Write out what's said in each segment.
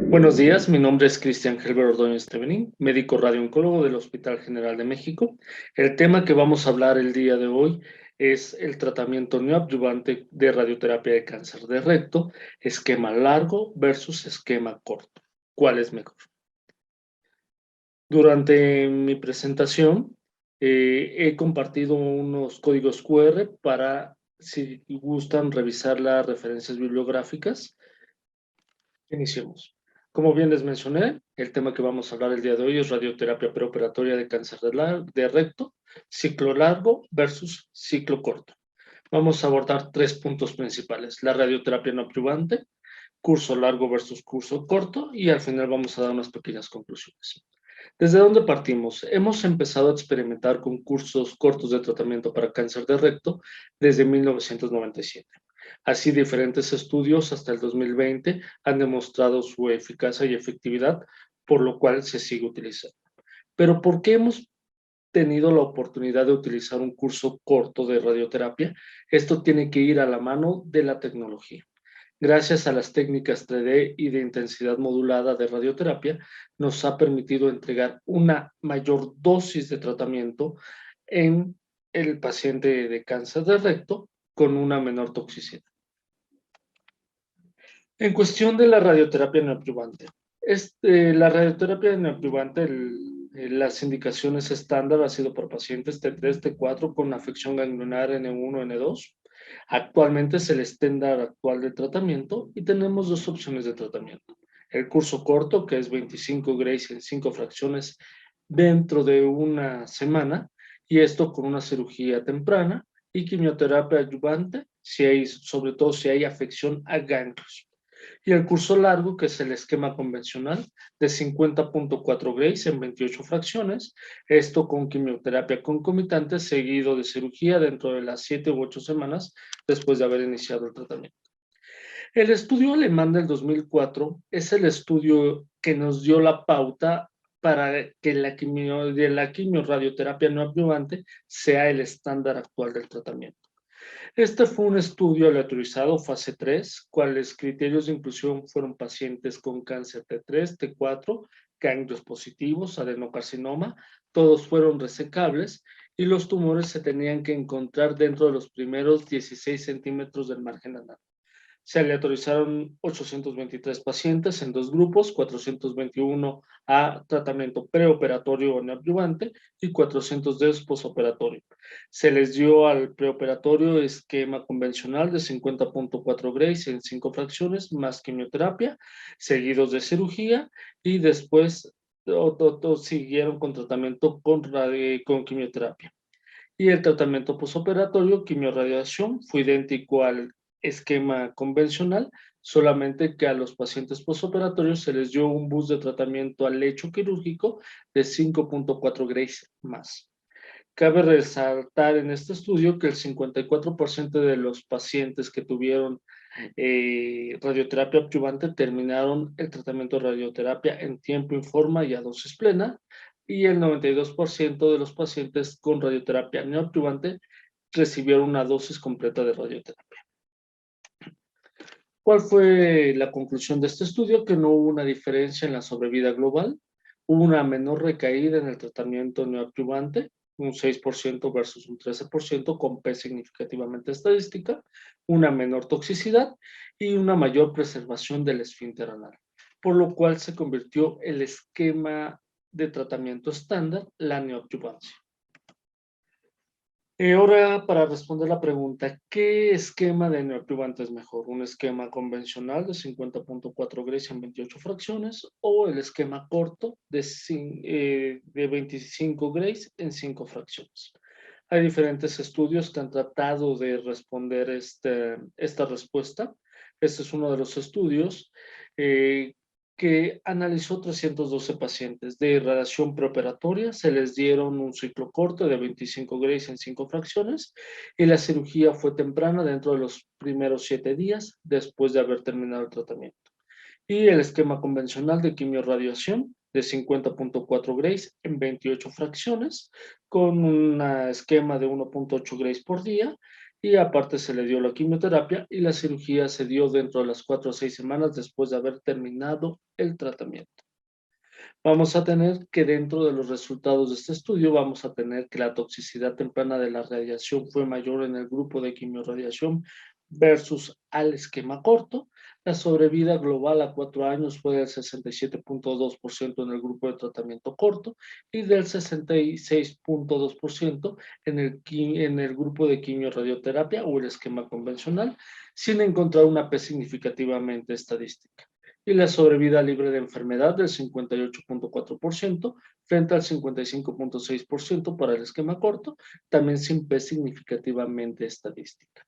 Buenos días, mi nombre es Cristian Helber Ordóñez Tevenín, médico radiooncólogo del Hospital General de México. El tema que vamos a hablar el día de hoy es el tratamiento neoadyuvante de radioterapia de cáncer de recto, esquema largo versus esquema corto. ¿Cuál es mejor? Durante mi presentación he compartido unos códigos QR para, si gustan, revisar las referencias bibliográficas. Iniciemos. Como bien les mencioné, el tema que vamos a hablar el día de hoy es radioterapia preoperatoria de cáncer de recto, ciclo largo versus ciclo corto. Vamos a abordar tres puntos principales: la radioterapia no adyuvante, curso largo versus curso corto, y al final vamos a dar unas pequeñas conclusiones. ¿Desde dónde partimos? Hemos empezado a experimentar con cursos cortos de tratamiento para cáncer de recto desde 1997. Así, diferentes estudios hasta el 2020 han demostrado su eficacia y efectividad, por lo cual se sigue utilizando. Pero ¿por qué hemos tenido la oportunidad de utilizar un curso corto de radioterapia? Esto tiene que ir a la mano de la tecnología. Gracias a las técnicas 3D y de intensidad modulada de radioterapia, nos ha permitido entregar una mayor dosis de tratamiento en el paciente de cáncer de recto con una menor toxicidad. En cuestión de la radioterapia neoadyuvante, la radioterapia neoadyuvante, las indicaciones estándar ha sido por pacientes T3, T4 con afección ganglionar N1, N2. Actualmente es el estándar actual de tratamiento y tenemos dos opciones de tratamiento. El curso corto, que es 25 grays en 5 fracciones dentro de una semana, y esto con una cirugía temprana y quimioterapia adyuvante, sobre todo si hay afección a ganglios. Y el curso largo, que es el esquema convencional de 50.4 grays en 28 fracciones, esto con quimioterapia concomitante seguido de cirugía dentro de las 7 u 8 semanas después de haber iniciado el tratamiento. El estudio alemán del 2004 es el estudio que nos dio la pauta para que la quimioradioterapia no adyuvante sea el estándar actual del tratamiento. Este fue un estudio aleatorizado, fase 3, cuales criterios de inclusión fueron pacientes con cáncer T3, T4, ganglios positivos, adenocarcinoma, todos fueron resecables y los tumores se tenían que encontrar dentro de los primeros 16 centímetros del margen anal. Se aleatorizaron 823 pacientes en dos grupos, 421 a tratamiento preoperatorio o neoadyuvante y 410 posoperatorio. Se les dio al preoperatorio esquema convencional de 50.4 grays en 5 fracciones más quimioterapia, seguidos de cirugía, y después siguieron con tratamiento con quimioterapia. Y el tratamiento posoperatorio, quimioradiación, fue idéntico al esquema convencional, solamente que a los pacientes posoperatorios se les dio un bus de tratamiento al lecho quirúrgico de 5.4 grays más. Cabe resaltar en este estudio que el 54% de los pacientes que tuvieron radioterapia adyuvante terminaron el tratamiento de radioterapia en tiempo y forma y a dosis plena, y el 92% de los pacientes con radioterapia neoadyuvante recibieron una dosis completa de radioterapia. ¿Cuál fue la conclusión de este estudio? Que no hubo una diferencia en la sobrevida global, hubo una menor recaída en el tratamiento neoadyuvante, un 6% versus un 13%, con P significativamente estadística, una menor toxicidad y una mayor preservación del esfínter anal, por lo cual se convirtió el esquema de tratamiento estándar, la neoadyuvancia. Ahora, para responder la pregunta, ¿qué esquema de neoadyuvante es mejor? ¿Un esquema convencional de 50.4 grays en 28 fracciones o el esquema corto de 25 grays en 5 fracciones? Hay diferentes estudios que han tratado de responder esta respuesta. Este es uno de los estudios que analizó 312 pacientes de radiación preoperatoria. Se les dieron un ciclo corto de 25 grays en 5 fracciones y la cirugía fue temprana dentro de los primeros 7 días después de haber terminado el tratamiento. Y el esquema convencional de quimioradiación de 50.4 grays en 28 fracciones con un esquema de 1.8 grays por día y aparte se le dio la quimioterapia y la cirugía se dio dentro de las 4 a 6 semanas después de haber terminado el tratamiento. Vamos a tener que dentro de los resultados de este estudio, vamos a tener que la toxicidad temprana de la radiación fue mayor en el grupo de quimiorradiación versus al esquema corto. La sobrevida global a 4 años fue del 67.2% en el grupo de tratamiento corto y del 66.2% en el grupo de quimiorradioterapia o el esquema convencional, sin encontrar una P significativamente estadística y la sobrevida libre de enfermedad del 58.4% frente al 55.6% para el esquema corto, también sin P significativamente estadística.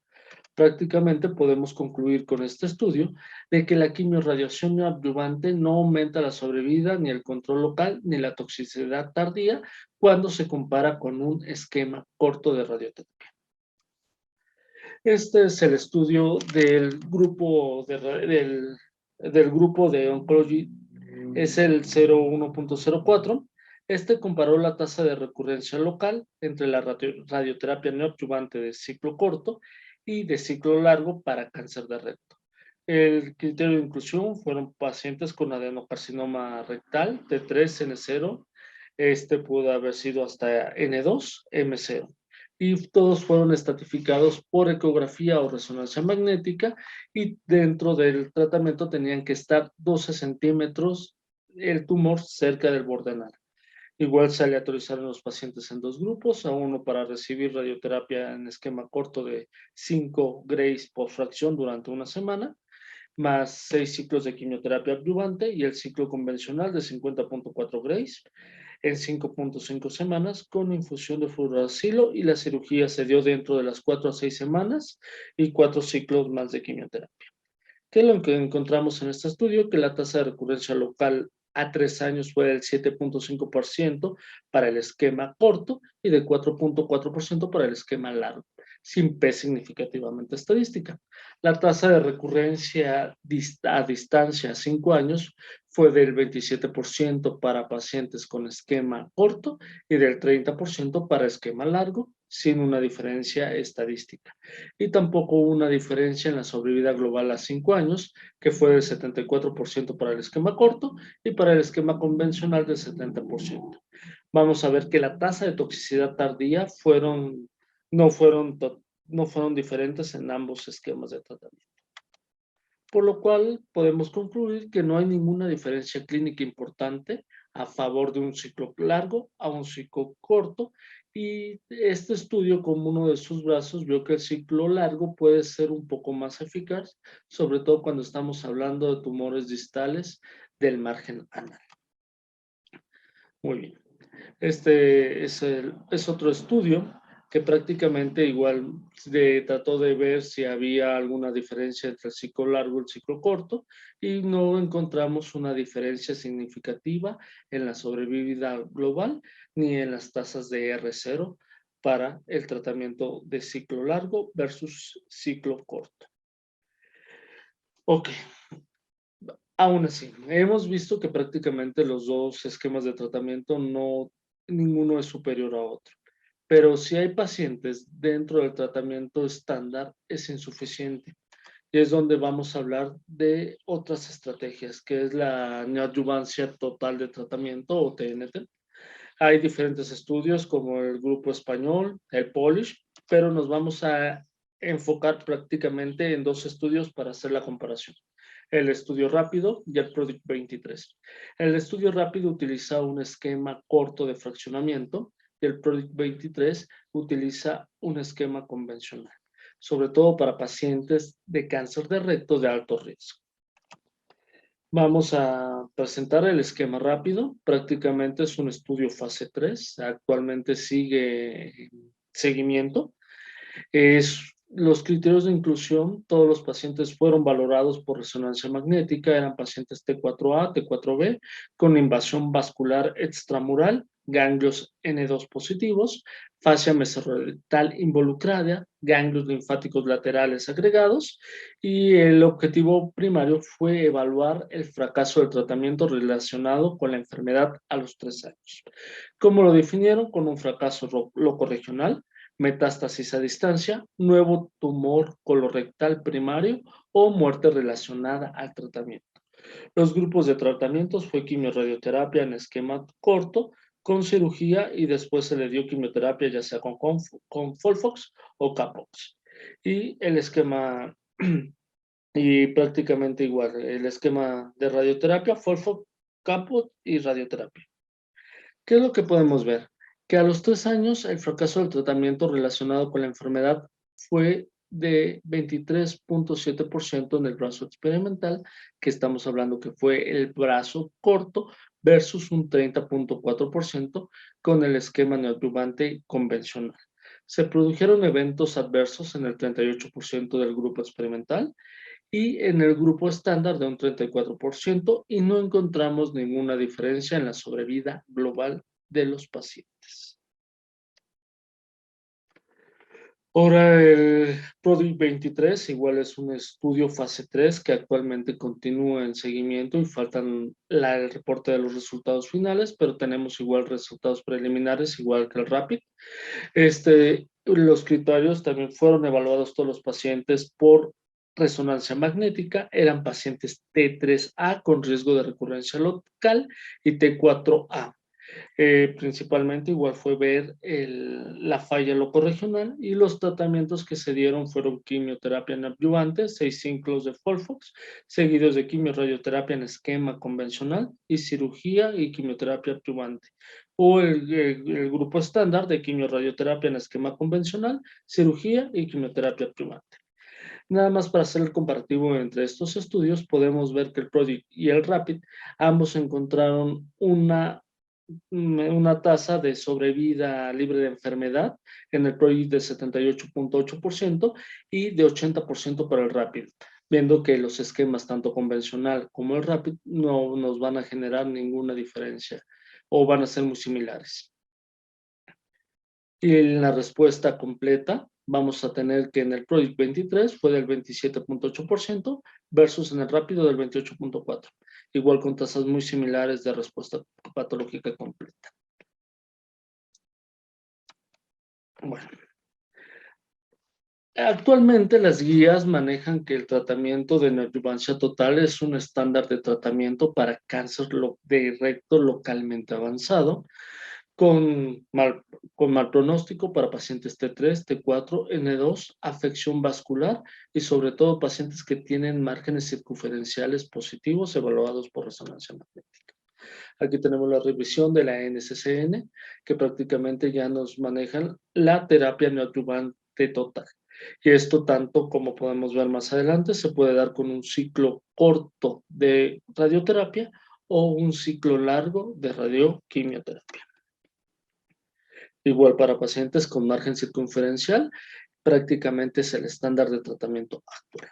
Prácticamente podemos concluir con este estudio de que la quimiorradiación neoadyuvante no aumenta la sobrevida, ni el control local, ni la toxicidad tardía cuando se compara con un esquema corto de radioterapia. Este es el estudio del grupo del grupo de Oncology, es el 01.04. Este comparó la tasa de recurrencia local entre la radioterapia neoadyuvante de ciclo corto y de ciclo largo para cáncer de recto. El criterio de inclusión fueron pacientes con adenocarcinoma rectal de 3 N0, este pudo haber sido hasta N2, M0 y todos fueron estratificados por ecografía o resonancia magnética y dentro del tratamiento tenían que estar 12 centímetros el tumor cerca del borde anal. Igual se aleatorizaron los pacientes en dos grupos, a uno para recibir radioterapia en esquema corto de 5 grays por fracción durante una semana, más 6 ciclos de quimioterapia adyuvante y el ciclo convencional de 50.4 grays en 5.5 semanas con infusión de fluoracilo y la cirugía se dio dentro de las 4 a 6 semanas y 4 ciclos más de quimioterapia. ¿Qué es lo que encontramos en este estudio? Que la tasa de recurrencia local a 3 años fue del 7.5% para el esquema corto y de 4.4% para el esquema largo, sin P significativamente estadística. La tasa de recurrencia a distancia a 5 años fue del 27% para pacientes con esquema corto y del 30% para esquema largo, sin una diferencia estadística. Y tampoco hubo una diferencia en la sobrevida global a 5 años, que fue del 74% para el esquema corto y para el esquema convencional del 70%. Vamos a ver que la tasa de toxicidad tardía no fueron, no fueron diferentes en ambos esquemas de tratamiento. Por lo cual podemos concluir que no hay ninguna diferencia clínica importante a favor de un ciclo largo a un ciclo corto y este estudio como uno de sus brazos vio que el ciclo largo puede ser un poco más eficaz, sobre todo cuando estamos hablando de tumores distales del margen anal. Muy bien. Este es otro estudio que prácticamente igual trató de ver si había alguna diferencia entre el ciclo largo y el ciclo corto y no encontramos una diferencia significativa en la sobrevida global ni en las tasas de R0 para el tratamiento de ciclo largo versus ciclo corto. Ok, aún así, hemos visto que prácticamente los dos esquemas de tratamiento ninguno es superior a otro. Pero si hay pacientes dentro del tratamiento estándar, es insuficiente. Y es donde vamos a hablar de otras estrategias, que es la neoadyuvancia total de tratamiento o TNT. Hay diferentes estudios como el grupo español, el Polish, pero nos vamos a enfocar prácticamente en dos estudios para hacer la comparación. El estudio rápido y el PRODICT 23. El estudio rápido utiliza un esquema corto de fraccionamiento y el PRODICT 23 utiliza un esquema convencional, sobre todo para pacientes de cáncer de recto de alto riesgo. Vamos a presentar el esquema rápido. Prácticamente es un estudio fase 3. Actualmente sigue seguimiento. Los criterios de inclusión, todos los pacientes fueron valorados por resonancia magnética, eran pacientes T4A, T4B, con invasión vascular extramural, ganglios N2 positivos, fascia mesorrectal involucrada, ganglios linfáticos laterales agregados, y el objetivo primario fue evaluar el fracaso del tratamiento relacionado con la enfermedad a los 3 años. ¿Cómo lo definieron? Con un fracaso locorregional, metástasis a distancia, nuevo tumor colorectal primario o muerte relacionada al tratamiento. Los grupos de tratamientos fue quimioradioterapia en esquema corto, con cirugía y después se le dio quimioterapia ya sea con Folfox o Capox. Y el esquema, y prácticamente igual, el esquema de radioterapia, Folfox, Capox y radioterapia. ¿Qué es lo que podemos ver? Que a los 3 años el fracaso del tratamiento relacionado con la enfermedad fue de 23.7% en el brazo experimental, que estamos hablando que fue el brazo corto, versus un 30.4% con el esquema neoadyuvante convencional. Se produjeron eventos adversos en el 38% del grupo experimental y en el grupo estándar de un 34% y no encontramos ninguna diferencia en la sobrevida global de los pacientes. Ahora el PRODIG 23 igual es un estudio fase 3 que actualmente continúa en seguimiento y faltan el reporte de los resultados finales, pero tenemos igual resultados preliminares igual que el RAPID. Los criterios también fueron evaluados todos los pacientes por resonancia magnética, eran pacientes T3A con riesgo de recurrencia local y T4A. Principalmente igual fue ver la falla locorregional y los tratamientos que se dieron fueron quimioterapia neoadyuvante, 6 ciclos de Folfox, seguidos de quimioradioterapia en esquema convencional y cirugía y quimioterapia adyuvante. O el grupo estándar de quimioradioterapia en esquema convencional, cirugía y quimioterapia adyuvante. Nada más para hacer el comparativo entre estos estudios, podemos ver que el PRODIG y el RAPID ambos encontraron una tasa de sobrevida libre de enfermedad en el PRODIG de 78.8% y de 80% para el RAPID, viendo que los esquemas tanto convencional como el RAPID no nos van a generar ninguna diferencia o van a ser muy similares. Y en la respuesta completa vamos a tener que en el PRODIG 23 fue del 27.8% versus en el rápido del 28.4%, igual con tasas muy similares de respuesta patológica completa. Bueno, actualmente las guías manejan que el tratamiento de neoadyuvancia total es un estándar de tratamiento para cáncer de recto localmente avanzado, con mal pronóstico para pacientes T3, T4, N2, afección vascular y sobre todo pacientes que tienen márgenes circunferenciales positivos evaluados por resonancia magnética. Aquí tenemos la revisión de la NCCN, que prácticamente ya nos manejan la terapia neoadyuvante total. Y esto tanto como podemos ver más adelante, se puede dar con un ciclo corto de radioterapia o un ciclo largo de radioquimioterapia. Igual para pacientes con margen circunferencial, prácticamente es el estándar de tratamiento actual.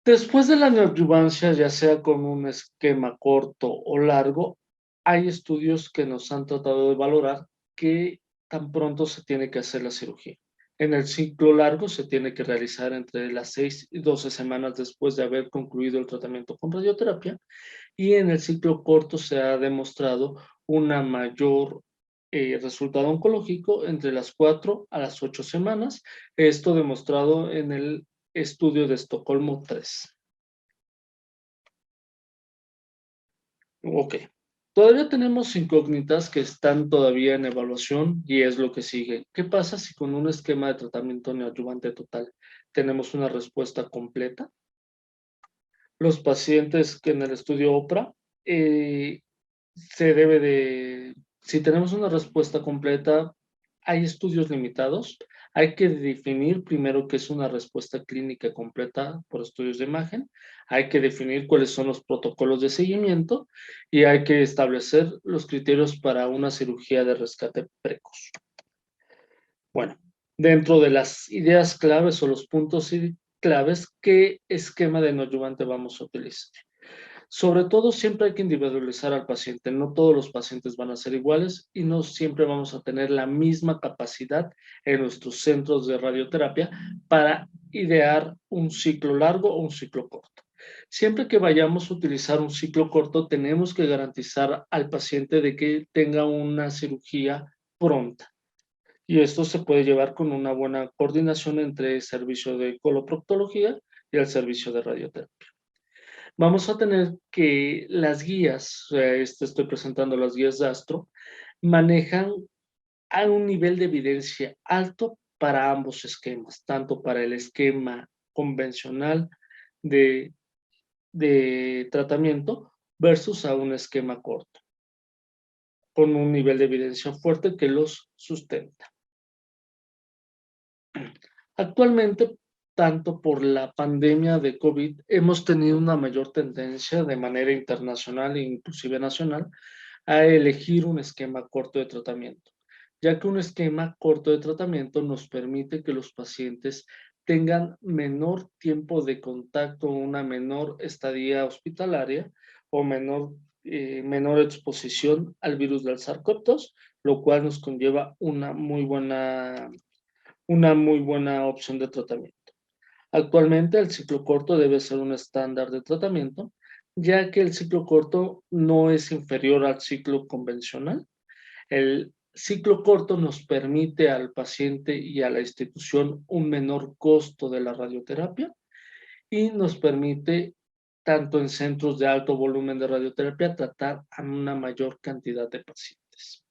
Después de la neoadyuvancia, ya sea con un esquema corto o largo, hay estudios que nos han tratado de valorar qué tan pronto se tiene que hacer la cirugía. En el ciclo largo se tiene que realizar entre las 6 y 12 semanas después de haber concluido el tratamiento con radioterapia, y en el ciclo corto se ha demostrado una mayor resultado oncológico entre las 4 a las 8 semanas. Esto demostrado en el estudio de Estocolmo 3. Ok. Todavía tenemos incógnitas que están todavía en evaluación y es lo que sigue. ¿Qué pasa si con un esquema de tratamiento neoadyuvante total tenemos una respuesta completa? Los pacientes que en el estudio OPRA si tenemos una respuesta completa, hay estudios limitados. Hay que definir primero qué es una respuesta clínica completa por estudios de imagen. Hay que definir cuáles son los protocolos de seguimiento y hay que establecer los criterios para una cirugía de rescate precoz. Bueno, dentro de las ideas claves o los puntos claves, ¿qué esquema de neoadyuvante vamos a utilizar? Sobre todo, siempre hay que individualizar al paciente. No todos los pacientes van a ser iguales y no siempre vamos a tener la misma capacidad en nuestros centros de radioterapia para idear un ciclo largo o un ciclo corto. Siempre que vayamos a utilizar un ciclo corto, tenemos que garantizar al paciente de que tenga una cirugía pronta. Y esto se puede llevar con una buena coordinación entre el servicio de coloproctología y el servicio de radioterapia. Vamos a tener que las guías, estoy presentando las guías de Astro, manejan a un nivel de evidencia alto para ambos esquemas, tanto para el esquema convencional de, de tratamiento versus a un esquema corto, con un nivel de evidencia fuerte que los sustenta. Actualmente, tanto por la pandemia de COVID, hemos tenido una mayor tendencia de manera internacional e inclusive nacional a elegir un esquema corto de tratamiento, ya que un esquema corto de tratamiento nos permite que los pacientes tengan menor tiempo de contacto, una menor estadía hospitalaria o menor exposición al virus del SARS-CoV-2, lo cual nos conlleva una muy buena opción de tratamiento. Actualmente el ciclo corto debe ser un estándar de tratamiento, ya que el ciclo corto no es inferior al ciclo convencional. El ciclo corto nos permite al paciente y a la institución un menor costo de la radioterapia y nos permite, tanto en centros de alto volumen de radioterapia, tratar a una mayor cantidad de pacientes.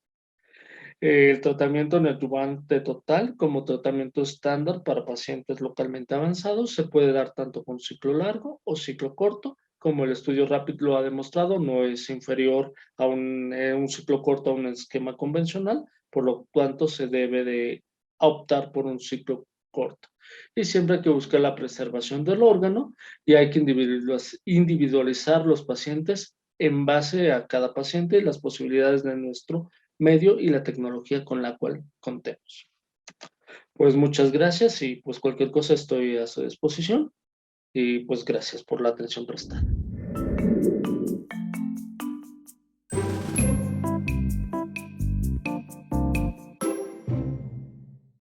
El tratamiento neoadyuvante total como tratamiento estándar para pacientes localmente avanzados se puede dar tanto con ciclo largo o ciclo corto, como el estudio RAPID lo ha demostrado, no es inferior a un ciclo corto a un esquema convencional, por lo tanto se debe de optar por un ciclo corto. Y siempre hay que buscar la preservación del órgano y hay que individualizar los pacientes en base a cada paciente y las posibilidades de nuestro medio y la tecnología con la cual contemos. Pues muchas gracias y pues cualquier cosa estoy a su disposición y pues gracias por la atención prestada.